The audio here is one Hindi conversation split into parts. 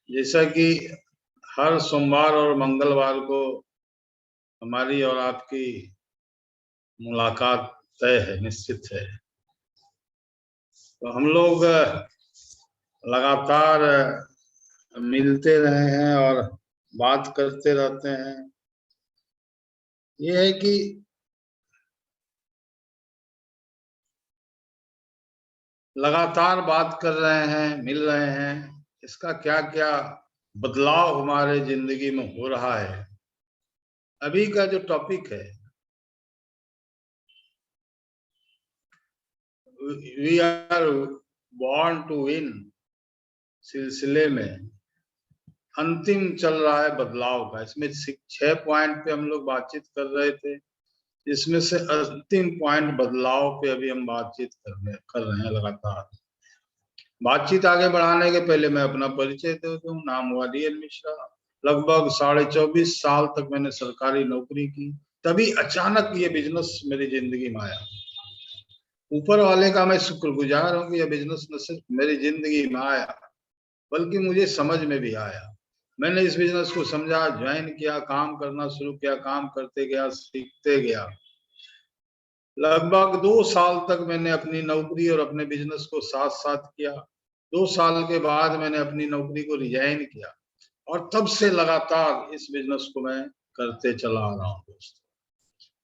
जैसा कि हर सोमवार और मंगलवार को हमारी और आपकी मुलाकात तय है, निश्चित है। तो हम लोग लगातार मिलते रहे हैं और बात करते रहते हैं। ये है कि लगातार बात कर रहे हैं, मिल रहे हैं, इसका क्या क्या बदलाव हमारे जिंदगी में हो रहा है। अभी का जो टॉपिक है, we are born to win सिलसिले में अंतिम चल रहा है बदलाव का। इसमें 6 पॉइंट पे हम लोग बातचीत कर रहे थे। इसमें से अंतिम पॉइंट बदलाव पे अभी हम बातचीत कर रहे हैं लगातार। बातचीत आगे बढ़ाने के पहले मैं अपना परिचय दे दूं। नाम हुआ डीएन मिश्रा। लगभग 24.5 साल तक मैंने सरकारी नौकरी की। तभी अचानक ये बिजनेस मेरी जिंदगी में आया। ऊपर वाले का मैं शुक्रगुजार हूँ कि यह बिजनेस न सिर्फ मेरी जिंदगी में आया बल्कि मुझे समझ में भी आया। मैंने इस बिजनेस को समझा, ज्वाइन किया, काम करना शुरू किया, काम करते गया, सीखते गया। लगभग 2 साल तक मैंने अपनी नौकरी और अपने बिजनेस को साथ साथ किया। 2 साल के बाद मैंने अपनी नौकरी को रिजाइन किया और तब से लगातार इस बिजनेस को मैं करते चला आ रहा हूँ। दोस्तों,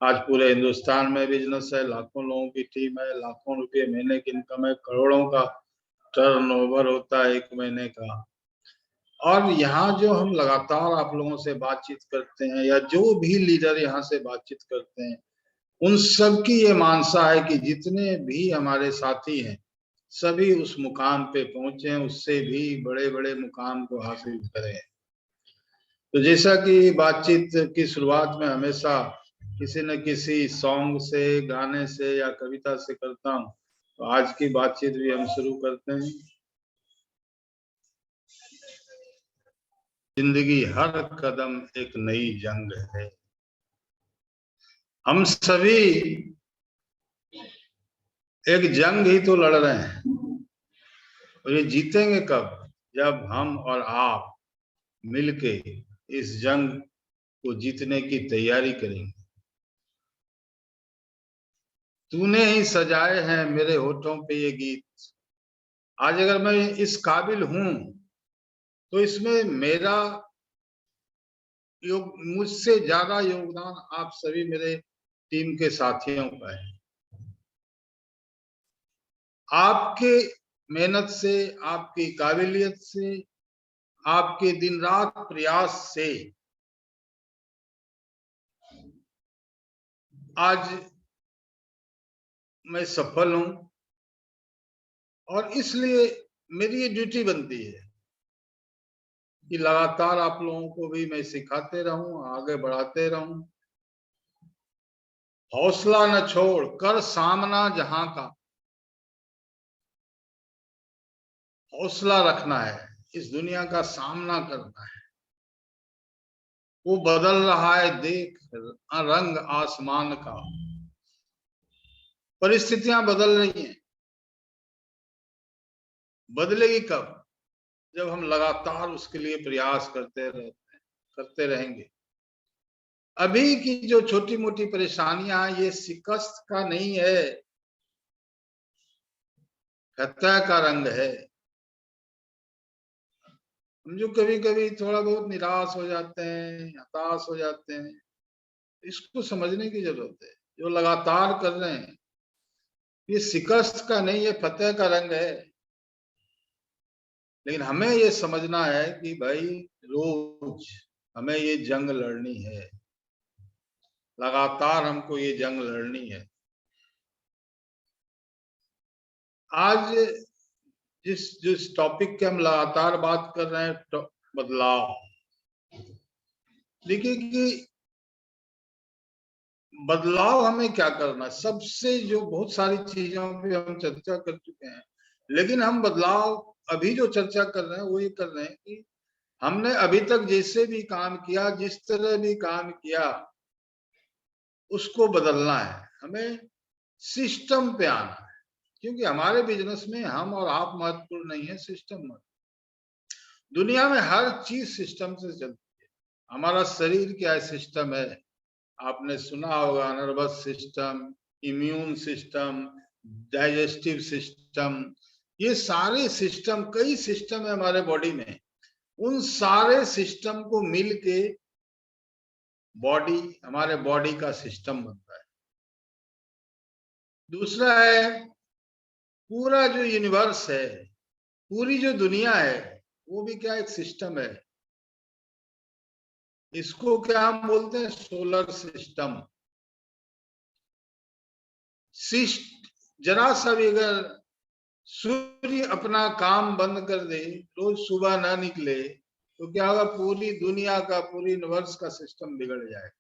आज पूरे हिंदुस्तान में बिजनेस है, लाखों लोगों की टीम है, लाखों रुपए महीने की इनकम है, करोड़ों का टर्नओवर होता है एक महीने का। और यहाँ जो हम लगातार आप लोगों से बातचीत करते हैं या जो भी लीडर यहाँ से बातचीत करते हैं, उन सब की ये मानसा है कि जितने भी हमारे साथी हैं सभी उस मुकाम पे पहुंचे, उससे भी बड़े बड़े मुकाम को हासिल करें। तो जैसा कि बातचीत की शुरुआत में हमेशा किसी न किसी सॉन्ग से, गाने से या कविता से करता हूँ, तो आज की बातचीत भी हम शुरू करते हैं। जिंदगी हर कदम एक नई जंग है। हम सभी एक जंग ही तो लड़ रहे हैं और ये जीतेंगे कब? जब हम और आप मिलके इस जंग को जीतने की तैयारी करेंगे। तूने ही सजाए हैं मेरे होठों पे ये गीत। आज अगर मैं इस काबिल हूं तो इसमें मेरा मुझसे ज्यादा योगदान आप सभी मेरे टीम के साथियों का है। आपके मेहनत से, आपकी काबिलियत से, आपके दिन रात प्रयास से आज मैं सफल हूं और इसलिए मेरी ये ड्यूटी बनती है कि लगातार आप लोगों को भी मैं सिखाते रहूं, आगे बढ़ाते रहूं। हौसला न छोड़, कर सामना जहां का। हौसला रखना है, इस दुनिया का सामना करना है। वो बदल रहा है, देख रंग आसमान का। परिस्थितियां बदल रही हैं। बदलेगी कब? जब हम लगातार उसके लिए प्रयास करते रहेंगे। अभी की जो छोटी मोटी परेशानियां ये शिकस्त का नहीं है, फतह का रंग है। हम जो कभी कभी थोड़ा बहुत निराश हो जाते हैं, हताश हो जाते हैं, इसको समझने की जरूरत है। जो लगातार कर रहे हैं ये शिकस्त का नहीं, ये फतह का रंग है। लेकिन हमें ये समझना है कि भाई रोज हमें ये जंग लड़नी है। लगातार हमको ये जंग लड़नी है। आज जिस टॉपिक के हम लगातार बात कर रहे हैं, बदलाव। देखिए कि बदलाव हमें क्या करना है। सबसे जो बहुत सारी चीजों पे हम चर्चा कर चुके हैं, लेकिन हम बदलाव अभी जो चर्चा कर रहे हैं वो ये कर रहे हैं कि हमने अभी तक जैसे भी काम किया, जिस तरह भी काम किया, उसको बदलना है। हमें सिस्टम पे आना है क्योंकि हमारे बिजनेस में हम और आप महत्वपूर्ण नहीं है, सिस्टम महत्वपूर्ण। दुनिया में हर चीज सिस्टम से चलती है। हमारा शरीर क्या सिस्टम है, आपने सुना होगा, nervous system, immune system, digestive system, ये सारे सिस्टम, कई सिस्टम है हमारे बॉडी में। उन सारे सिस्टम को मिलके बॉडी, हमारे बॉडी का सिस्टम बनता है। दूसरा है पूरा जो यूनिवर्स है, पूरी जो दुनिया है, वो भी क्या एक सिस्टम है। इसको क्या हम बोलते हैं, सोलर सिस्टम। जरा सा भी अगर सूर्य अपना काम बंद कर दे, रोज सुबह ना निकले, तो क्या होगा, पूरी दुनिया का, पूरी यूनिवर्स का सिस्टम बिगड़ जाएगा।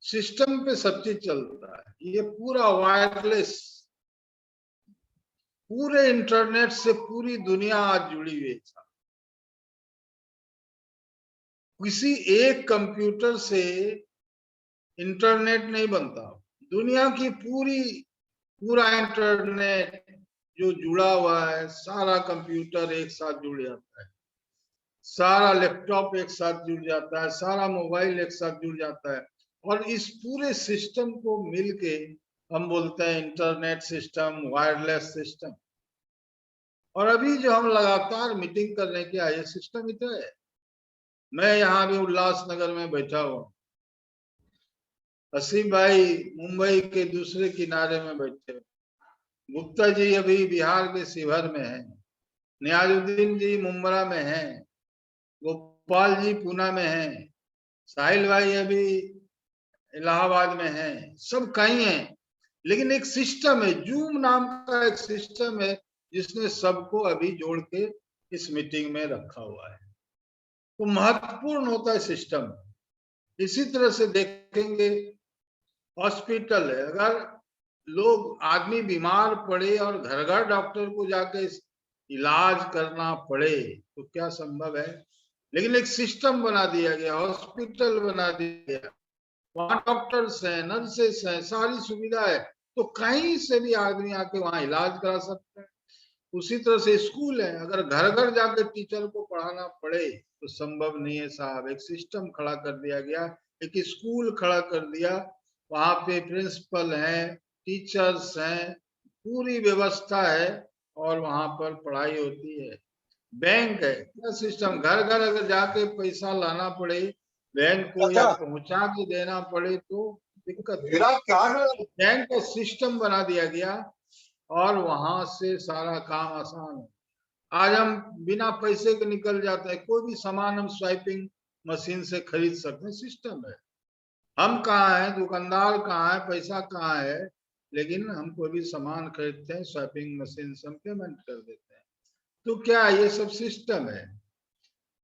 सिस्टम पे सब चीज चलता है। ये पूरा वायरलेस, पूरे इंटरनेट से पूरी दुनिया आज जुड़ी हुई है। किसी एक कंप्यूटर से इंटरनेट नहीं बनता, दुनिया की पूरा इंटरनेट जो जुड़ा हुआ है, सारा कंप्यूटर एक साथ जुड़ जाता है, सारा लैपटॉप एक साथ जुड़ जाता है, सारा मोबाइल एक साथ जुड़ जाता है, और इस पूरे सिस्टम को मिलके हम बोलते हैं इंटरनेट सिस्टम, वायरलेस सिस्टम। और अभी जो हम लगातार मीटिंग करने के आए, सिस्टम ही तो है। मैं यहाँ भी उल्लासनगर में बैठा हुआ, असीम भाई मुंबई के दूसरे किनारे में बैठे, गुप्ता जी अभी बिहार के शिवहर में है, नियाजुद्दीन जी मुंबरा में है, गोपाल जी पूना में है, साहिल भाई अभी इलाहाबाद में है, सब कहीं हैं। लेकिन एक सिस्टम है, जूम नाम का एक सिस्टम है, जिसने सबको अभी जोड़ के इस मीटिंग में रखा हुआ है। तो महत्वपूर्ण होता है सिस्टम। इसी तरह से देखेंगे, हॉस्पिटल है, अगर लोग, आदमी बीमार पड़े और घर घर डॉक्टर को जाके इलाज करना पड़े तो क्या संभव है। लेकिन एक सिस्टम बना दिया गया, हॉस्पिटल बना दिया गया, वहां डॉक्टर्स हैं, नर्सेस हैं, सारी सुविधा है, तो कहीं से भी आदमी आके वहां इलाज करा सकता है। उसी तरह से स्कूल है, अगर घर घर जाकर टीचर को पढ़ाना पड़े तो संभव नहीं है साहब। एक सिस्टम खड़ा कर दिया गया, एक स्कूल खड़ा कर दिया, वहां पे प्रिंसिपल हैं, टीचर्स हैं, पूरी व्यवस्था है, और वहां पर पढ़ाई होती है। बैंक है, क्या सिस्टम, घर घर अगर जाके पैसा लाना पड़े बैंक को, या पहुंचा के देना पड़े तो दिक्कत है। बैंक का सिस्टम बना दिया गया और वहां से सारा काम आसान है। आज हम बिना पैसे के निकल जाते हैं, कोई भी सामान हम स्वाइपिंग मशीन से खरीद सकते हैं, सिस्टम है। हम कहाँ हैं, दुकानदार कहाँ है, पैसा कहाँ है, लेकिन हम कोई भी सामान खरीदते हैं, स्वाइपिंग मशीन से हम पेमेंट कर देते हैं। तो क्या ये सब सिस्टम है।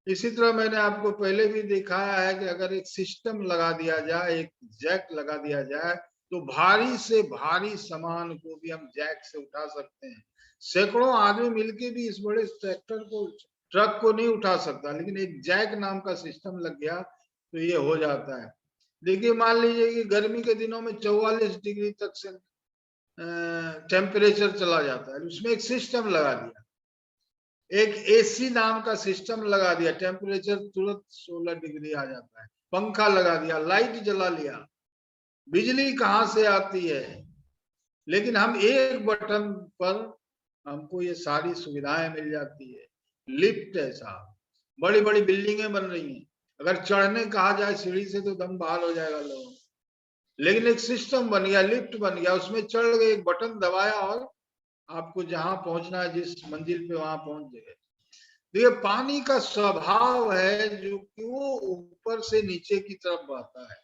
इसी तरह मैंने आपको पहले भी दिखाया है कि अगर एक सिस्टम लगा दिया जाए, एक जैक लगा दिया जाए, तो भारी से भारी सामान को भी हम जैक से उठा सकते हैं। सैकड़ों आदमी मिलके भी इस बड़े ट्रैक्टर को, ट्रक को नहीं उठा सकता, लेकिन एक जैक नाम का सिस्टम लग गया तो ये हो जाता है। देखिए, मान लीजिए कि गर्मी के दिनों में 44 डिग्री तक से टेम्परेचर चला जाता है, उसमें एक सिस्टम लगा दिया, एक एसी नाम का सिस्टम लगा दिया, टेम्परेचर तुरंत 16 डिग्री आ जाता है, पंखा लगा दिया, लाइट जला लिया। बिजली कहाँ से आती है, लेकिन हम एक बटन पर हमको ये सारी सुविधाएं मिल जाती है। लिफ्ट है साहब, बड़ी बड़ी बिल्डिंगें बन रही हैं, अगर चढ़ने कहा जाए सीढ़ी से तो दम बहाल हो जाएगा लोगों। लेकिन एक सिस्टम बन गया, लिफ्ट बन गया, उसमें चढ़ गए, एक बटन दबाया और आपको जहां पहुंचना है, जिस मंजिल पे, वहां पहुंच गए। तो ये पानी का स्वभाव है जो कि वो ऊपर से नीचे की तरफ बहता है।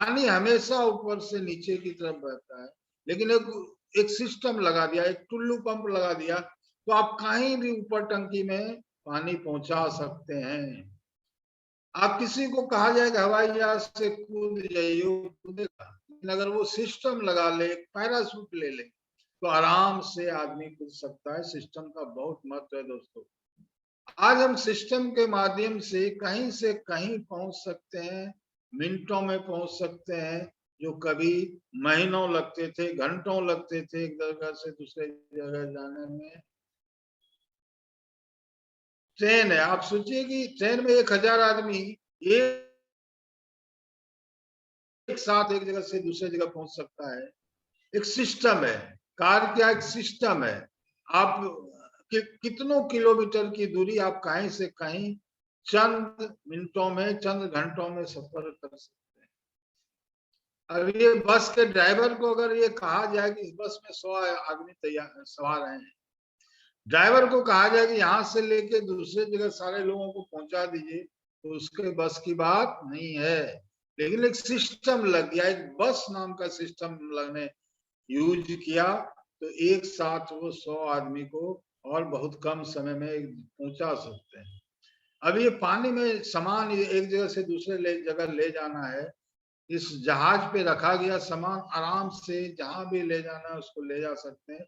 पानी हमेशा ऊपर से नीचे की तरफ बहता है, लेकिन एक सिस्टम लगा दिया, एक टुल्लू पंप लगा दिया, तो आप कहीं भी ऊपर टंकी में पानी पहुंचा सकते हैं। आप किसी को कहा जाएगा हवाई जहाज से कूद जाइए, कूदेगा, लेकिन अगर वो सिस्टम लगा ले, पैराशूट ले ले, तो आराम से आदमी कूद सकता है। सिस्टम का बहुत महत्व है दोस्तों। आज हम सिस्टम के माध्यम से कहीं पहुंच सकते हैं, मिनटों में पहुंच सकते हैं, जो कभी महीनों लगते थे, घंटों लगते थे एक जगह से दूसरे जगह जाने में। ट्रेन है, आप सोचिए कि ट्रेन में 1000 आदमी एक साथ एक जगह से दूसरे जगह पहुंच सकता है। एक सिस्टम है, कार क्या एक सिस्टम है। आप कितनों किलोमीटर की दूरी आप कहीं से कहीं चंद मिनटों में, चंद घंटों में सफर कर सकते हैं। अब ये बस के ड्राइवर को अगर ये कहा जाए कि इस बस में 100 आदमी तैयार सवार हैं, ड्राइवर को कहा जाए कि यहाँ से लेके दूसरे जगह सारे लोगों को पहुंचा दीजिए, तो उसके बस की बात नहीं है। लेकिन एक सिस्टम लग गया, एक बस नाम का सिस्टम लगने यूज किया, तो एक साथ वो 100 आदमी को और बहुत कम समय में पहुंचा सकते हैं। अब ये पानी में सामान एक जगह से दूसरे जगह ले जाना है, इस जहाज पे रखा गया सामान आराम से जहां भी ले जाना है उसको ले जा सकते हैं।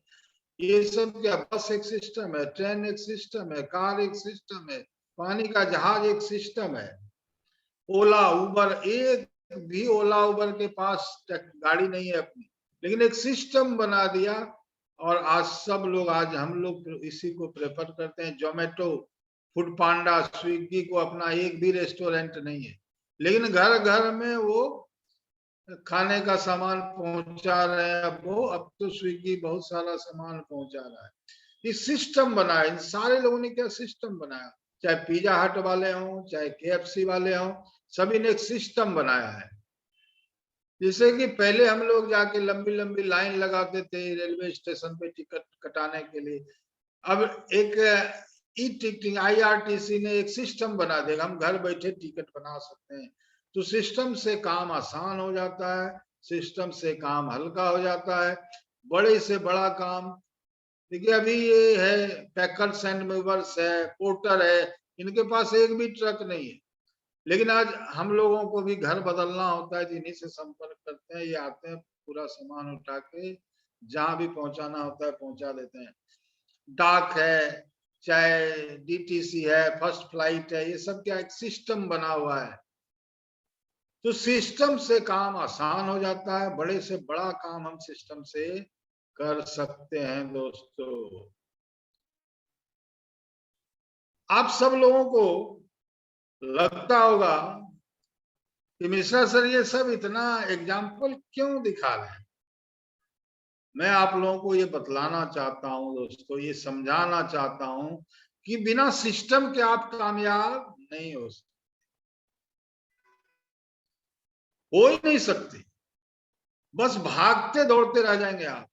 ये सब क्या, बस एक सिस्टम है, ट्रेन एक सिस्टम है, कार एक सिस्टम है, पानी का जहाज एक सिस्टम है। ओला उबर, एक भी ओला उबर के पास गाड़ी नहीं है अपनी, लेकिन एक सिस्टम बना दिया। और आज सब लोग, आज हम लोग इसी को प्रेफर करते हैं। जोमेटो, फूड पांडा, स्विगी को अपना एक भी रेस्टोरेंट नहीं है, लेकिन घर घर में वो खाने का सामान पहुंचा रहे हैं। अब तो स्विगी बहुत सारा सामान पहुंचा रहा है। ये सिस्टम बनाया, इन सारे लोगों ने क्या सिस्टम बनाया, चाहे पिज्जा हट वाले हों, चाहे केएफसी वाले हों, सभी ने एक सिस्टम बनाया है। जैसे कि पहले हम लोग जाके लंबी लंबी लाइन लगाते थे रेलवे स्टेशन पे टिकट कटाने के लिए। अब एक ई टिकटिंग IRTC ने एक सिस्टम बना देगा, हम घर बैठे टिकट बना सकते हैं। तो सिस्टम से काम आसान हो जाता है, सिस्टम से काम हल्का हो जाता है, बड़े से बड़ा काम। देखिए अभी ये है पैकर्स एंड मूवर्स है, पोर्टर है, इनके पास एक भी ट्रक नहीं है, लेकिन आज हम लोगों को भी घर बदलना होता है, जिन्हीं से संपर्क करते हैं, ये आते हैं पूरा सामान उठा के जहां भी पहुंचाना होता है पहुंचा देते हैं। डाक है, चाहे DTC है, फर्स्ट फ्लाइट है, ये सब क्या एक सिस्टम बना हुआ है। तो सिस्टम से काम आसान हो जाता है, बड़े से बड़ा काम हम सिस्टम से कर सकते हैं। दोस्तों, आप सब लोगों को लगता होगा कि मिश्रा सर ये सब इतना एग्जाम्पल क्यों दिखा रहे हैं। मैं आप लोगों को ये बतलाना चाहता हूं दोस्तों, ये समझाना चाहता हूं कि बिना सिस्टम के आप कामयाब नहीं हो सकते, हो ही नहीं सकते। बस भागते दौड़ते रह जाएंगे आप।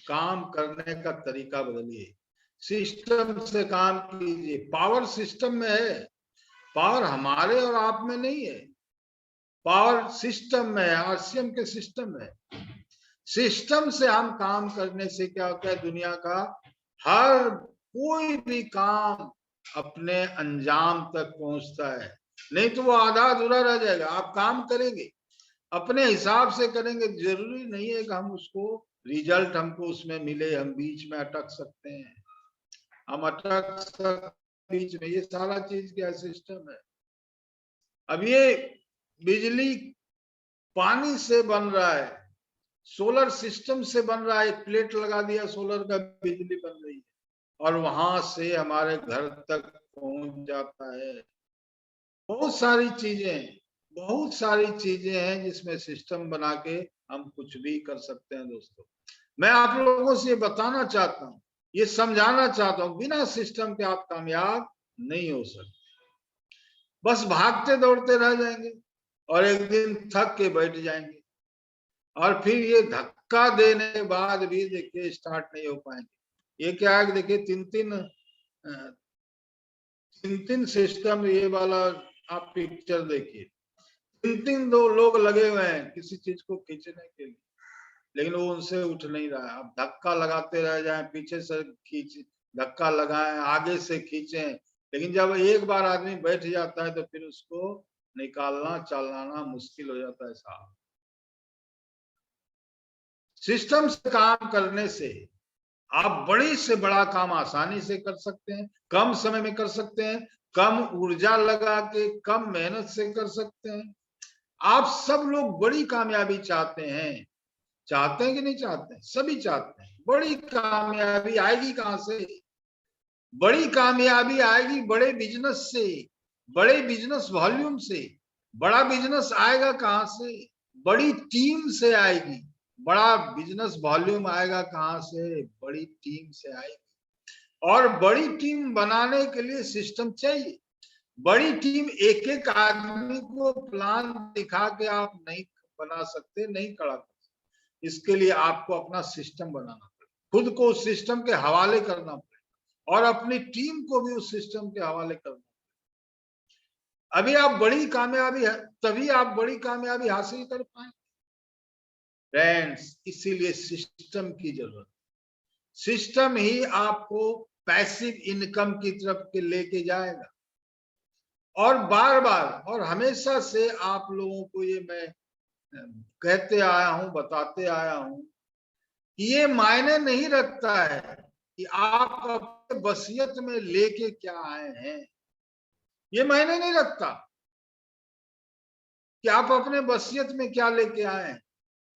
काम करने का तरीका बदलिए, सिस्टम से काम कीजिए। पावर सिस्टम में है, पावर हमारे और आप में नहीं है, पावर सिस्टम में है, RCM के सिस्टम में। सिस्टम से हम काम करने से क्या होता है, दुनिया का हर कोई भी काम अपने अंजाम तक पहुंचता है। नहीं तो वो आधा अधूरा रह जाएगा। आप काम करेंगे, अपने हिसाब से करेंगे, जरूरी नहीं है कि हम उसको रिजल्ट हमको उसमें मिले, हम बीच में अटक सकते हैं, हम अटक सकते बीच में। ये सारा चीज क्या सिस्टम है। अब ये बिजली पानी से बन रहा है, सोलर सिस्टम से बन रहा है, एक प्लेट लगा दिया सोलर का, बिजली बन रही है और वहां से हमारे घर तक पहुंच जाता है। बहुत सारी चीजें, बहुत सारी चीजें हैं जिसमें सिस्टम बना के हम कुछ भी कर सकते हैं। दोस्तों, मैं आप लोगों से बताना चाहता हूँ, ये समझाना चाहता हूँ, बिना सिस्टम के आप कामयाब नहीं हो सकते। बस भागते दौड़ते रह जाएंगे और एक दिन थक के बैठ जाएंगे, और फिर ये धक्का देने के बाद भी देखिए स्टार्ट नहीं हो पाएंगे। ये क्या है, देखिए तीन तीन सिस्टम, ये वाला आप पिक्चर देखिए, तीन दो लोग लगे हुए हैं किसी चीज को खींचने के लिए, लेकिन वो उनसे उठ नहीं रहा है। अब धक्का लगाते रह जाए, पीछे से खींच, धक्का लगाएं, आगे से खींचें, लेकिन जब एक बार आदमी बैठ जाता है तो फिर उसको निकालना चलाना मुश्किल हो जाता है साहब। सिस्टम से काम करने से आप बड़ी से बड़ा काम आसानी से कर सकते हैं, कम समय में कर सकते हैं, कम ऊर्जा लगा के, कम मेहनत से कर सकते हैं। आप सब लोग बड़ी कामयाबी चाहते हैं कि नहीं चाहते हैं? सभी चाहते हैं। बड़ी कामयाबी आएगी कहां से? बड़ी कामयाबी आएगी बड़े बिजनेस से, बड़े बिजनेस वॉल्यूम से। बड़ा बिजनेस आएगा कहां से? बड़ी टीम से आएगी। बड़ा बिजनेस वॉल्यूम आएगा कहां से? बड़ी टीम से आएगी। और बड़ी टीम बनाने के लिए सिस्टम चाहिए। बड़ी टीम एक एक आदमी को प्लान दिखा के आप नहीं बना सकते, नहीं खड़ा कर सकते। इसके लिए आपको अपना सिस्टम बनाना पड़ेगा, खुद को उस सिस्टम के हवाले करना पड़ेगा और अपनी टीम को भी उस सिस्टम के हवाले करना पड़ेगा। अभी आप बड़ी कामयाबी है, तभी आप बड़ी कामयाबी हासिल कर पाए फ्रेंड्स। इसीलिए सिस्टम की जरूरत। सिस्टम ही आपको पैसिव इनकम की तरफ के लेके जाएगा। और बार बार और हमेशा से आप लोगों को ये मैं कहते आया हूं, बताते आया हूं, ये मायने नहीं रखता है कि आप अपने वसीयत में लेके क्या आए हैं। ये मायने नहीं रखता कि आप अपने वसीयत में क्या लेके आए हैं।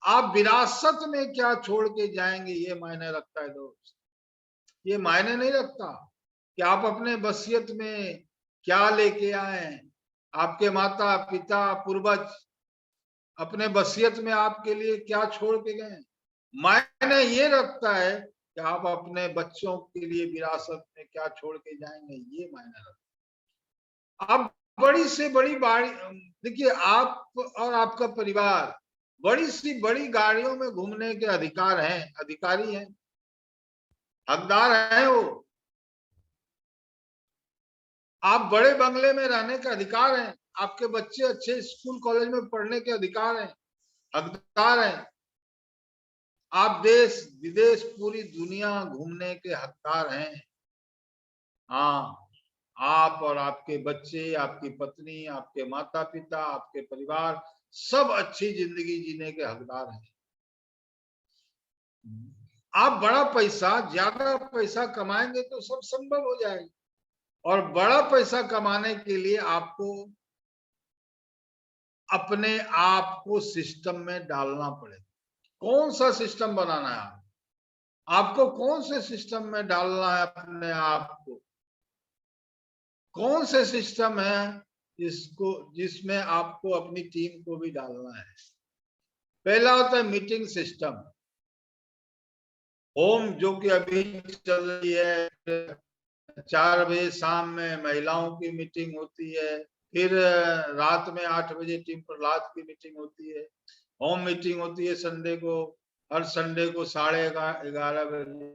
आप विरासत में क्या छोड़ के जाएंगे, ये मायने रखता है दोस्त। ये मायने नहीं रखता कि आप अपने वसीयत में क्या लेके आए हैं। आपके माता पिता पूर्वज अपने वसीयत में आपके लिए क्या छोड़ के गए। मायने ये रखता है कि आप अपने बच्चों के लिए विरासत में क्या छोड़ के जाएंगे, ये मायने रखता है। आप बड़ी से बड़ी बाड़ी, देखिए आप और आपका परिवार बड़ी सी बड़ी गाड़ियों में घूमने के अधिकारी हैं, हकदार हैं वो। आप बड़े बंगले में रहने का अधिकार है, आपके बच्चे अच्छे स्कूल कॉलेज में पढ़ने के अधिकार हैं, हकदार हैं। आप देश विदेश पूरी दुनिया घूमने के हकदार हैं। हाँ, आप और आपके बच्चे, आपकी पत्नी, आपके माता पिता, आपके परिवार सब अच्छी जिंदगी जीने के हकदार हैं। आप बड़ा पैसा, ज्यादा पैसा कमाएंगे तो सब संभव हो जाएगा। और बड़ा पैसा कमाने के लिए आपको अपने आप को सिस्टम में डालना पड़ेगा। कौन सा सिस्टम बनाना है आपको? कौन से सिस्टम में डालना है अपने आप को? कौन से सिस्टम है जिसमें आपको अपनी टीम को भी डालना है? पहला होता है मीटिंग सिस्टम। होम जो कि अभी चल रही है, 4 बजे शाम में महिलाओं की मीटिंग होती है, फिर रात में 8 बजे टीम प्रहलाद की मीटिंग होती है। होम मीटिंग होती है संडे को, हर संडे को 11:30 बजे।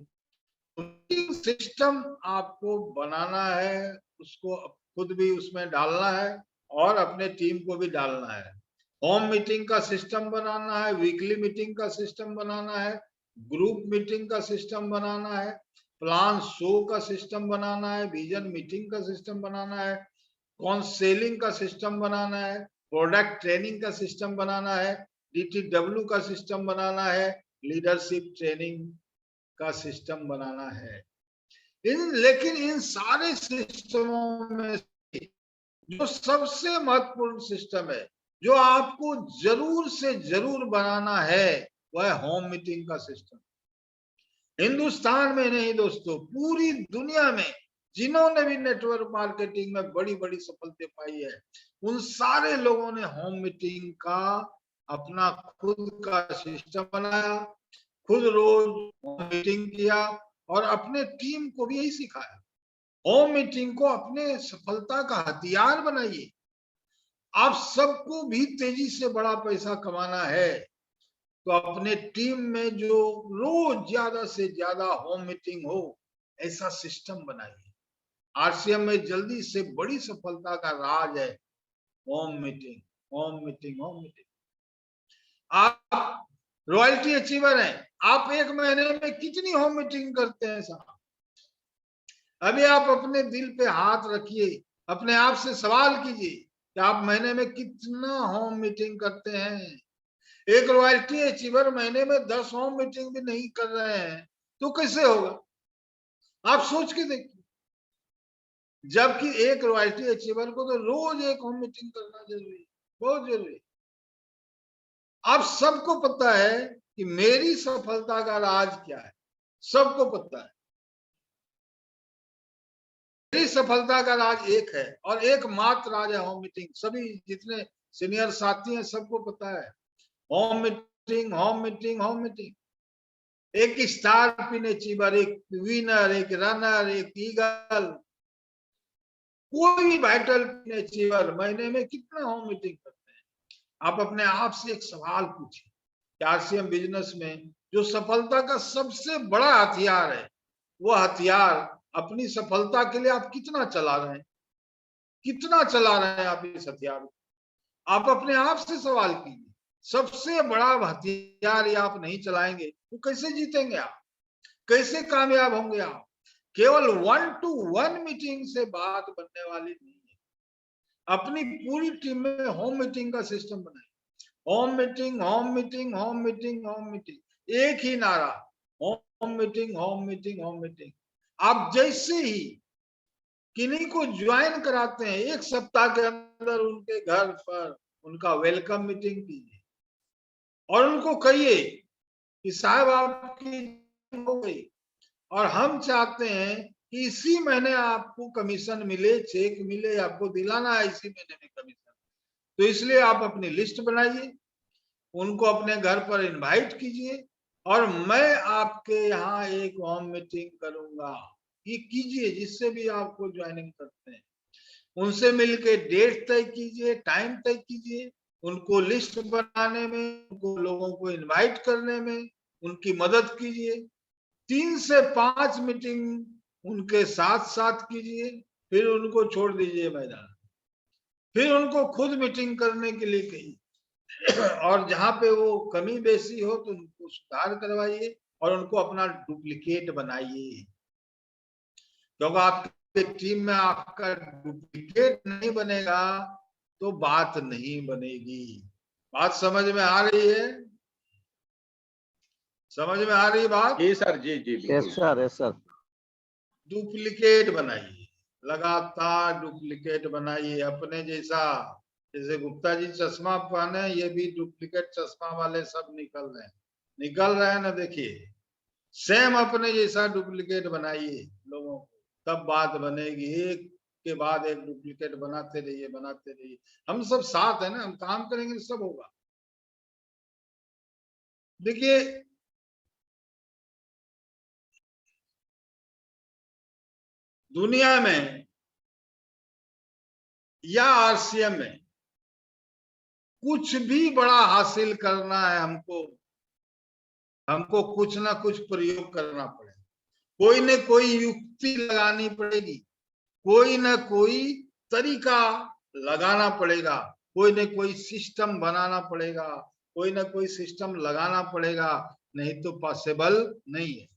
मीटिंग सिस्टम आपको बनाना है, उसको खुद भी उसमें डालना है और अपने टीम को भी डालना है। होम मीटिंग का सिस्टम बनाना है, वीकली मीटिंग का सिस्टम बनाना है, ग्रुप मीटिंग का सिस्टम बनाना है, प्लान शो का सिस्टम बनाना है, विजन मीटिंग का सिस्टम बनाना है, काउंसलिंग का सिस्टम बनाना है, प्रोडक्ट ट्रेनिंग का सिस्टम बनाना है, DTW का सिस्टम बनाना है, लीडरशिप ट्रेनिंग का सिस्टम बनाना है। लेकिन इन सारे सिस्टमों में जो सबसे महत्वपूर्ण सिस्टम है, जो आपको जरूर से जरूर बनाना है, वह होम मीटिंग का सिस्टम। हिंदुस्तान में नहीं दोस्तों, पूरी दुनिया में जिन्होंने भी नेटवर्क मार्केटिंग में बड़ी बड़ी सफलता पाई है, उन सारे लोगों ने होम मीटिंग का अपना खुद का सिस्टम बनाया, खुद रोज होम मीटिंग किया और अपने टीम को भी यही सिखाया। होम मीटिंग को अपने सफलता का हथियार बनाइए। आप सबको भी तेजी से बड़ा पैसा कमाना है तो अपने टीम में जो रोज ज्यादा से ज्यादा होम मीटिंग हो, ऐसा सिस्टम बनाइए। RCM में जल्दी से बड़ी सफलता का राज है home meeting, home meeting, home meeting. आप रॉयल्टी अचीवर हैं, आप 1 महीने में कितनी होम मीटिंग करते हैं साहब? अभी आप अपने दिल पे हाथ रखिए, अपने आप से सवाल कीजिए कि आप महीने में कितना होम मीटिंग करते हैं। एक रॉयल्टी अचीवर महीने में 10 होम मीटिंग भी नहीं कर रहे हैं तो कैसे होगा? आप सोच के देखिए। जबकि एक रॉयल्टी अचीवर को तो रोज एक होम मीटिंग करना जरूरी है, बहुत जरूरी। आप सबको पता है कि मेरी सफलता का राज क्या है, सबको पता है। मेरी सफलता का राज एक है और एकमात्र राज है होम मीटिंग। सभी जितने सीनियर साथी हैं सबको पता है, home meeting, home meeting, home meeting. एक स्टार पिन अचीवर, एक विनर, एक रनर, एक ईगल, कोई भी वाइटल पिन अचीवर महीने में कितना होम मीटिंग करते हैं? आप अपने आप से एक सवाल पूछिए कि आरसीएम बिजनेस में जो सफलता का सबसे बड़ा हथियार है, वो हथियार अपनी सफलता के लिए आप कितना चला रहे हैं? कितना चला रहे हैं आप इस हथियार को? आप अपने आप से सवाल कीजिए। सबसे बड़ा हथियार ये आप नहीं चलाएंगे तो कैसे जीतेंगे आप? कैसे कामयाब होंगे आप? केवल 1-to-1 मीटिंग से बात बनने वाली नहीं है। अपनी पूरी टीम में होम मीटिंग का सिस्टम बनाए। Home meeting, home meeting, home meeting, home meeting, एक ही नारा, home meeting, home meeting, home meeting. आप जैसे ही किन्हीं को ज्वाइन कराते हैं, एक सप्ताह के अंदर उनके घर पर उनका वेलकम मीटिंग कीजिए और उनको कहिए कि साहब आपकी हो गई और हम चाहते हैं कि इसी महीने आपको कमीशन मिले, चेक मिले, आपको दिलाना है इसी महीने में कमीशन। तो इसलिए आप अपनी लिस्ट बनाइए, उनको अपने घर पर इनवाइट कीजिए और मैं आपके यहाँ एक होम मीटिंग करूंगा। ये कीजिए जिससे भी आपको ज्वाइनिंग करते हैं, उनसे मिलके डेट तय कीजिए, टाइम तय कीजिए, उनको लिस्ट बनाने में, उनको लोगों को इनवाइट करने में उनकी मदद कीजिए। 3 से 5 मीटिंग उनके साथ साथ कीजिए, फिर उनको छोड़ दीजिए मैदान, फिर उनको खुद मीटिंग करने के लिए कहिए और जहां पे वो कमी बेसी हो तो उनको सुधार करवाइए और उनको अपना डुप्लीकेट बनाइए। क्योंकि आपके टीम में आपका डुप्लीकेट नहीं बनेगा तो बात नहीं बनेगी। बात समझ में आ रही है? समझ में आ रही है बात? जी सर, जी जी yes sir, yes sir. Duplicate बनाइए, लगातार डुप्लीकेट बनाइए अपने जैसा। जैसे गुप्ता जी चश्मा पहने, ये भी डुप्लीकेट चश्मा वाले सब निकल रहे हैं ना, देखिए। सेम अपने जैसा डुप्लीकेट बनाइए लोगों को, तब बात बनेगी। एक के बाद एक डुप्लीकेट बनाते रहिए, बनाते रहिए। हम सब साथ है ना, हम काम करेंगे सब होगा। देखिए, दुनिया में या आरसीएम में कुछ भी बड़ा हासिल करना है हमको, हमको कुछ ना कुछ प्रयोग करना पड़ेगा, कोई न कोई युक्ति लगानी पड़ेगी, कोई न कोई तरीका लगाना पड़ेगा, कोई न कोई सिस्टम बनाना पड़ेगा, कोई न कोई सिस्टम लगाना पड़ेगा। नहीं तो पॉसिबल नहीं है,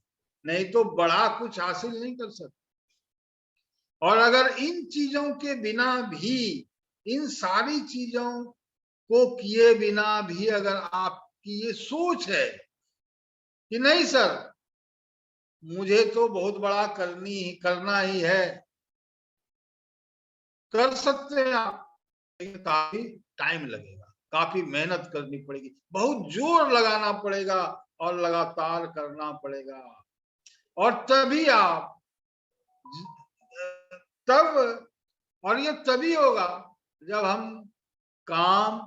नहीं तो बड़ा कुछ हासिल नहीं कर सकते। और अगर इन चीजों के बिना भी, इन सारी चीजों को किए बिना भी अगर आपकी ये सोच है कि नहीं सर मुझे तो बहुत बड़ा करना ही है, कर सकते हैं आप, लेकिन काफी टाइम लगेगा, काफी मेहनत करनी पड़ेगी, बहुत जोर लगाना पड़ेगा और लगातार करना पड़ेगा। और तभी आप तब और ये तभी होगा जब हम काम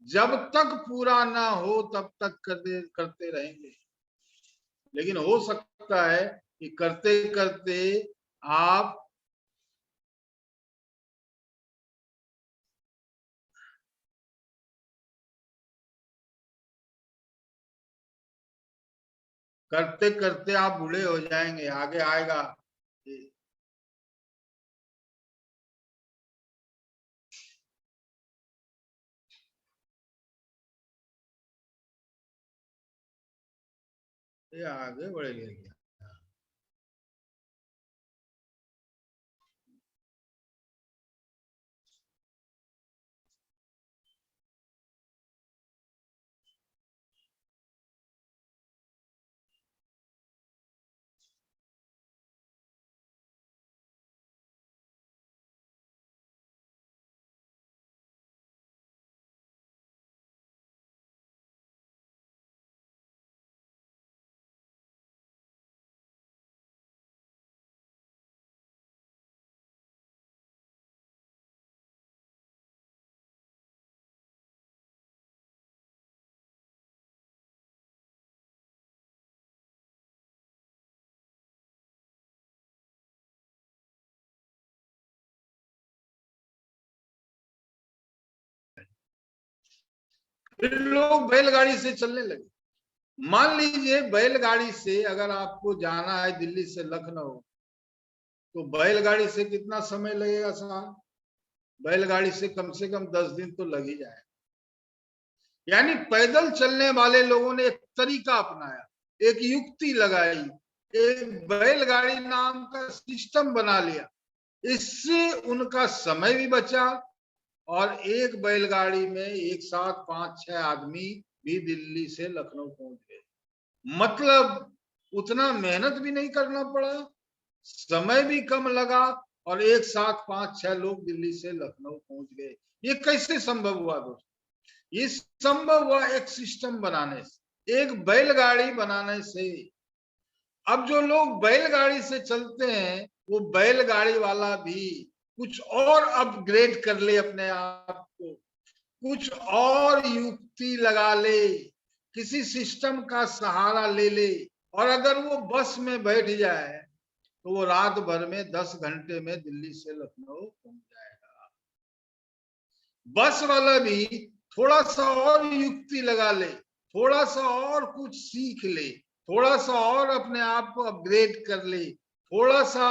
जब तक पूरा ना हो तब तक करते रहेंगे। लेकिन हो सकता है कि करते करते आप करते करते आप बूढ़े हो जाएंगे, आगे आएगा। ये आगे बढ़ेगा। फिर लोग बैलगाड़ी से चलने लगे। मान लीजिए बैलगाड़ी से अगर आपको जाना है दिल्ली से लखनऊ, तो बैलगाड़ी से कितना समय लगेगा साहब? बैलगाड़ी से कम 10 दिन तो लग ही जाए। यानी पैदल चलने वाले लोगों ने एक तरीका अपनाया, एक युक्ति लगाई, एक बैलगाड़ी नाम का सिस्टम बना लिया। इससे उनका समय भी बचा और एक बैलगाड़ी में एक साथ 5-6 आदमी भी दिल्ली से लखनऊ पहुंच गए। मतलब उतना मेहनत भी नहीं करना पड़ा, समय भी कम लगा और एक साथ 5-6 लोग दिल्ली से लखनऊ पहुंच गए। ये कैसे संभव हुआ दोस्तों? ये संभव हुआ एक सिस्टम बनाने से, एक बैलगाड़ी बनाने से। अब जो लोग बैलगाड़ी से चलते हैं, वो बैलगाड़ी वाला भी कुछ और अपग्रेड कर ले अपने आप को, कुछ और युक्ति लगा ले, किसी सिस्टम का सहारा ले ले, और अगर वो बस में बैठ जाए तो वो रात भर में 10 घंटे में दिल्ली से लखनऊ पहुंच जाएगा। बस वाला भी थोड़ा सा और युक्ति लगा ले, थोड़ा सा और कुछ सीख ले, थोड़ा सा और अपने आप को अपग्रेड कर ले, थोड़ा सा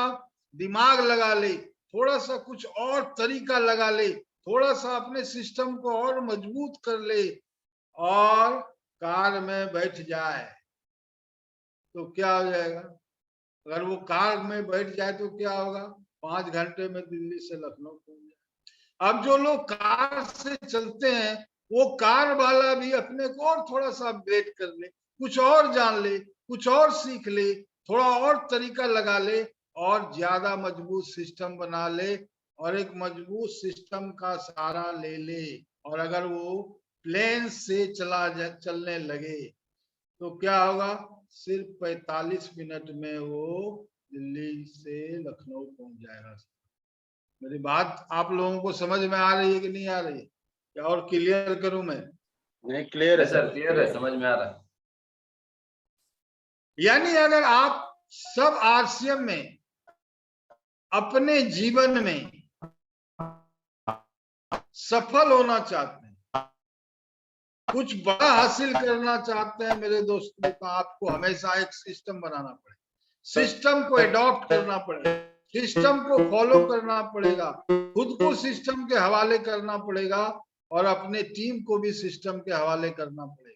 दिमाग लगा ले, थोड़ा सा कुछ और तरीका लगा ले, थोड़ा सा अपने सिस्टम को और मजबूत कर ले और कार में बैठ जाए तो क्या हो जाएगा? अगर वो कार में बैठ जाए तो क्या होगा? 5 घंटे में दिल्ली से लखनऊ पहुंच जाए। अब जो लोग कार से चलते हैं, वो कार वाला भी अपने को और थोड़ा सा अपग्रेड कर ले, कुछ और जान ले, कुछ और सीख ले, थोड़ा और तरीका लगा ले और ज्यादा मजबूत सिस्टम बना ले और एक मजबूत सिस्टम का सहारा ले ले। और अगर वो प्लेन से चलने लगे तो क्या होगा? सिर्फ 45 मिनट में वो दिल्ली से लखनऊ पहुंच जाएगा। मेरी बात आप लोगों को समझ में आ रही है कि नहीं आ रही है? या और क्लियर करूं मैं? नहीं, क्लियर है सर, क्लियर है, समझ में आ रहा है। यानी अगर आप सब आरसीएम में अपने जीवन में सफल होना चाहते हैं, कुछ बड़ा हासिल करना चाहते हैं मेरे दोस्तों, तो आपको हमेशा एक सिस्टम बनाना पड़ेगा, सिस्टम को एडॉप्ट करना पड़ेगा, सिस्टम को फॉलो करना पड़ेगा, खुद को सिस्टम के हवाले करना पड़ेगा और अपने टीम को भी सिस्टम के हवाले करना पड़ेगा।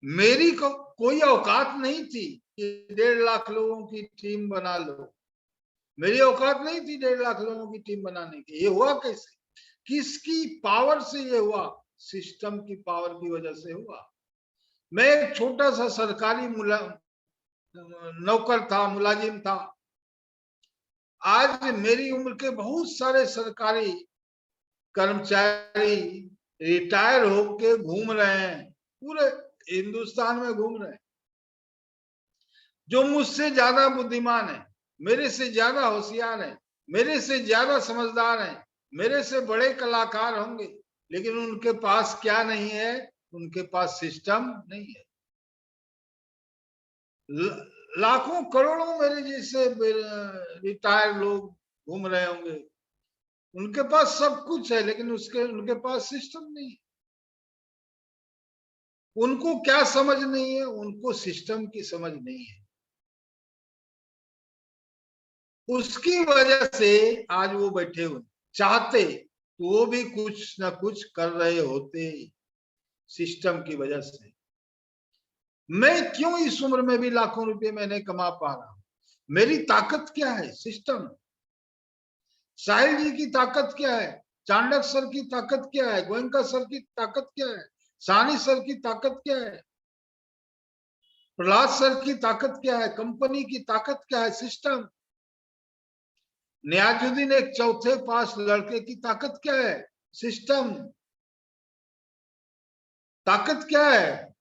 मेरी कोई औकात नहीं थी कि 1.5 लाख लोगों की टीम बना लो। मेरी औकात नहीं थी 1.5 लाख लोगों की टीम बनाने की। ये हुआ कैसे? किसकी पावर से ये हुआ? सिस्टम की पावर की वजह से हुआ। मैं एक छोटा सा सरकारी नौकर था, मुलाजिम था। आज मेरी उम्र के बहुत सारे सरकारी कर्मचारी रिटायर होके घूम रहे हैं, पूरे हिंदुस्तान में घूम रहे हैं, जो मुझसे ज्यादा बुद्धिमान है, मेरे से ज्यादा होशियार है, मेरे से ज्यादा समझदार है, मेरे से बड़े कलाकार होंगे, लेकिन उनके पास क्या नहीं है? उनके पास सिस्टम नहीं है। लाखों करोड़ों मेरे जैसे रिटायर्ड लोग घूम रहे होंगे, उनके पास सब कुछ है, लेकिन उनके पास सिस्टम नहीं है। उनको क्या समझ नहीं है? उनको सिस्टम की समझ नहीं है। उसकी वजह से आज वो बैठे हुए, चाहते तो वो भी कुछ ना कुछ कर रहे होते सिस्टम की वजह से। मैं क्यों इस उम्र में भी लाखों रुपए मैंने कमा पा रहा हूं? मेरी ताकत क्या है? सिस्टम। साहिल जी की ताकत क्या है? चांडक सर की ताकत क्या है? गोयनका सर की ताकत क्या है? सानी सर की ताकत क्या है? प्रहलाद सर की ताकत क्या है? कंपनी की ताकत क्या है? सिस्टम। नियाजुद्दीन एक चौथे पास लड़के की ताकत क्या है? सिस्टम। ताकत क्या है?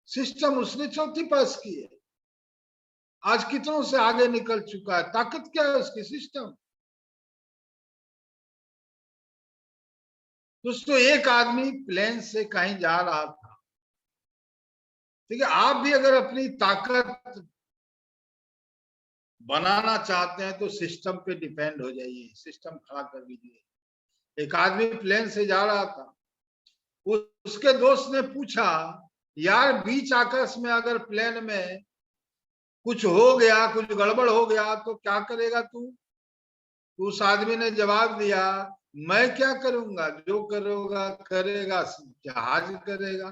सिस्टम। उसने चौथी पास की है, आज कितनों से आगे निकल चुका है। ताकत क्या है उसकी? सिस्टम। दोस्तों, एक आदमी प्लेन से कहीं जा रहा था, ठीक है? आप भी अगर अपनी ताकत बनाना चाहते हैं तो सिस्टम पे डिपेंड हो जाइए, सिस्टम खड़ा कर दीजिए। एक आदमी प्लेन से जा रहा था, उसके दोस्त ने पूछा, यार बीच आकाश में अगर प्लेन में कुछ हो गया, कुछ गड़बड़ हो गया तो क्या करेगा तू? उस आदमी ने जवाब दिया, मैं क्या करूंगा, जो करोगा करेगा जहाज करेगा,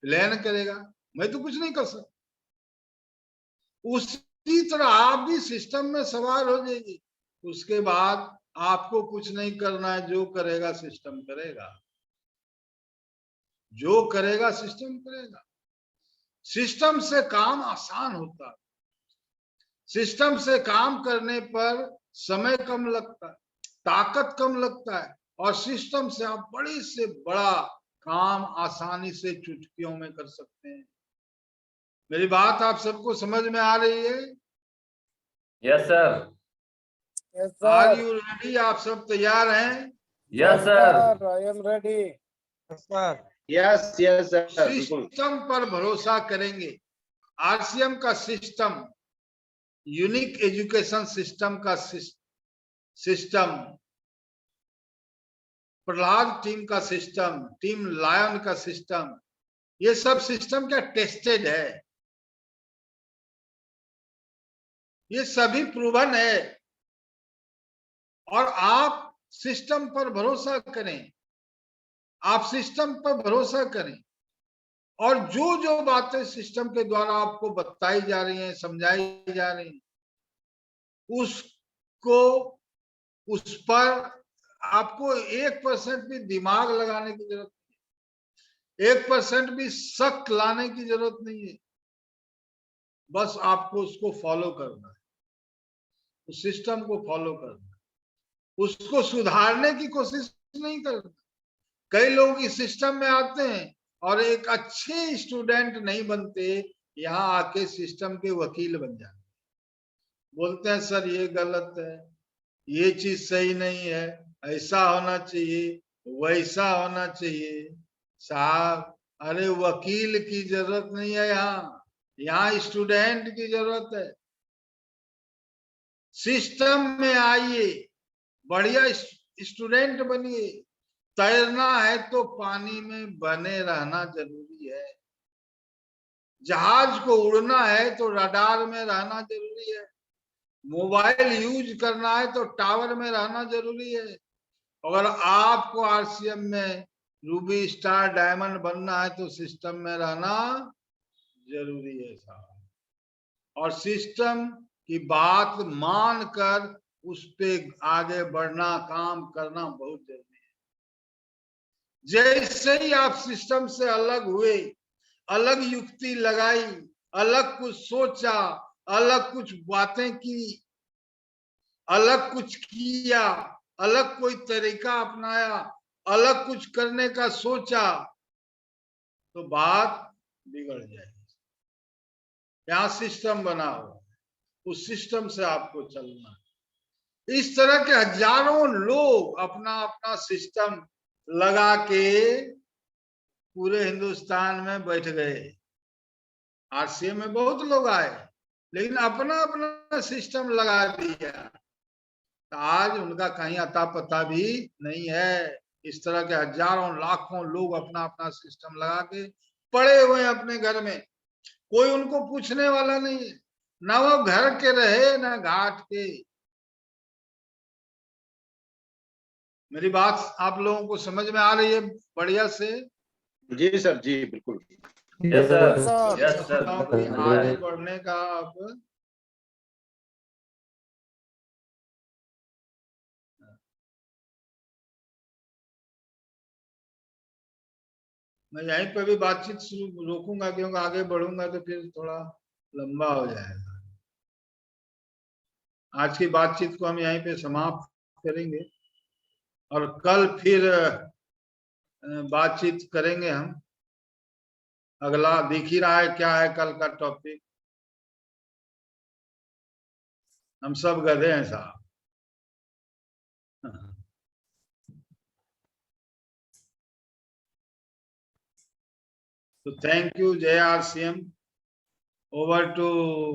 प्लेन करेगा, मैं तो कुछ नहीं कर सकता। उसी तरह आप भी सिस्टम में सवार हो जाइए, उसके बाद आपको कुछ नहीं करना है, जो करेगा सिस्टम करेगा, जो करेगा सिस्टम करेगा। सिस्टम से काम आसान होता है, सिस्टम से काम करने पर समय कम लगता है, ताकत कम लगता है, और सिस्टम से आप बड़ी से बड़ा काम आसानी से चुटकियों में कर सकते हैं। मेरी बात आप सबको समझ में आ रही है? Yes sir. Yes, are sir. You ready? आप सब तैयार हैं? Yes sir. I am ready. Yes, sir. Yes yes sir, बिल्कुल। सिस्टम पर भरोसा करेंगे। आरसीएम का सिस्टम, यूनिक एजुकेशन सिस्टम का सिस्टम, प्रहलाद टीम का सिस्टम, टीम लायन का सिस्टम, ये सब सिस्टम क्या टेस्टेड है, ये सभी प्रूवन है। और आप सिस्टम पर भरोसा करें, आप सिस्टम पर भरोसा करें, और जो जो बातें सिस्टम के द्वारा आपको बताई जा रही हैं, समझाई जा रही हैं, उसको, उस पर आपको 1% भी दिमाग लगाने की जरूरत नहीं है, 1% भी शक लाने की जरूरत नहीं है, बस आपको उसको फॉलो करना है, उस सिस्टम को फॉलो करना है, उसको सुधारने की कोशिश नहीं करना। कई लोग इस सिस्टम में आते हैं और एक अच्छे स्टूडेंट नहीं बनते, यहाँ आके सिस्टम के वकील बन जाते, बोलते हैं सर ये गलत है, ये चीज सही नहीं है, ऐसा होना चाहिए, वैसा होना चाहिए। साहब, अरे वकील की जरूरत नहीं है, यहाँ स्टूडेंट की जरूरत है। सिस्टम में आइए, बढ़िया स्टूडेंट बनिए। तैरना है तो पानी में बने रहना जरूरी है, जहाज को उड़ना है तो रडार में रहना जरूरी है, मोबाइल यूज करना है तो टावर में रहना जरूरी है। अगर आपको आरसीएम में रूबी स्टार डायमंड बनना है तो सिस्टम में रहना जरूरी है साहब, और सिस्टम की बात मानकर उस पे आगे बढ़ना, काम करना बहुत जरूरी है। जैसे ही आप सिस्टम से अलग हुए, अलग युक्ति लगाई, अलग कुछ सोचा, अलग कुछ बातें की, अलग कुछ किया, अलग कोई तरीका अपनाया, अलग कुछ करने का सोचा, तो बात बिगड़ जाएगी। यहाँ सिस्टम बना हो, उस सिस्टम से आपको चलना है। इस तरह के हजारों लोग अपना अपना सिस्टम लगा के पूरे हिंदुस्तान में बैठ गए। आरसीएम में बहुत लोग आए, लेकिन अपना अपना सिस्टम लगा दिया, तो आज उनका कहीं अता पता भी नहीं है। इस तरह के हजारों लाखों लोग अपना अपना सिस्टम लगा के पड़े हुए हैं अपने घर में, कोई उनको पूछने वाला नहीं है, ना वो घर के रहे ना घाट के। मेरी बात आप लोगों को समझ में आ रही है बढ़िया से? जी सर, जी बिल्कुल। Yes sir. sir. Yes sir. आगे बढ़ने का अब मैं यहीं पे भी बातचीत शुरू रोकूंगा, क्योंकि आगे बढ़ूंगा तो फिर थोड़ा लंबा हो जाएगा। आज की बातचीत को हम यहीं पे समाप्त करेंगे और कल फिर बातचीत करेंगे हम। अगला दिख ही रहा है क्या है कल का टॉपिक, हम सब गधे हैं साहब। तो थैंक यू, जय आरसीएम। Over to